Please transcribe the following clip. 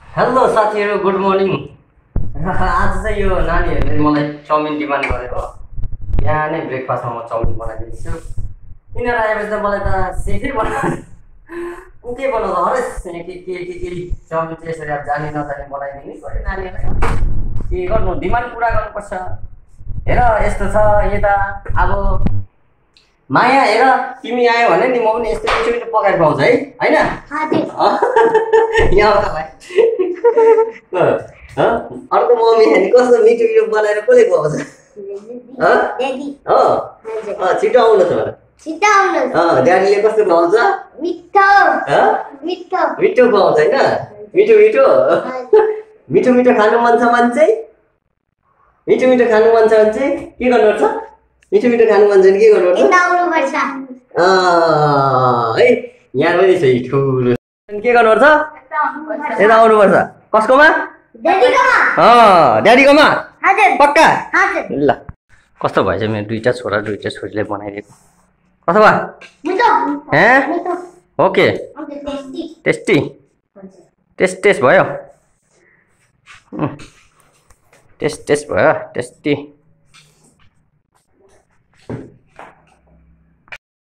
Hello साथीहरु, good morning. आज चाहिँ यो नानीहरूले मलाई चाउमिन डिमान्ड गरेको। बिहानै ब्रेकफास्टमा म चाउमिन बनाइदिन्छु। यिनीहरू आएपछि त मलाई त सेफै बनाउनु कुकै बनाउँदा हरेस के चाउमिन चाहिँ यसरी अब जानी नजानी बनाइदिने पऱ्यो नानीहरूलाई। के गर्नु, डिमान्ड पुरा गर्नुपर्छ। हेर यस्तो छ यता। अब माया हेर, तिमी आयो भने नि म पनि यस्तो मिठो मिठो पकाएर खुवाउँछु है, हैन? यहाँ आउँदा भाइ। अर्को मम्मी हेर्ने कस्तो मिठो मिठो बनाएर कसले खुवाउँछ? छिटो आउनुहोस् भनेर। छिटो आउनुहोस्। ड्याडीले कस्तो खुवाउँछ? मिठो मिठो मिठो खुवाउँछ हैन? मिठो मिठो मिठो मिठो खानु मन छ मान्छे? मिठो मिठो खानु मन छ भने चाहिँ के गर्नुपर्छ? मिठो मिठो खानु मन छ भने के गर्नुपर्छ? यता आउनुपर्छ। है यहाँ पनि छ ठुलो। के गर्नुपर्छ? यता आउनुपर्छ। कसकोमा? ड्याडीकोमा। ड्याडीकोमा? हजुर। पक्का? हजुर। ल कस्तो भएछ मेरो दुईटा छोरा दुईटा छोरीले बनाइदिएको? कस्तो भयो? मिठो। मिठो। ओके। टेस्टी। टेस्टी? टेस्ट भयो? टेस्ट भयो? टेस्टी।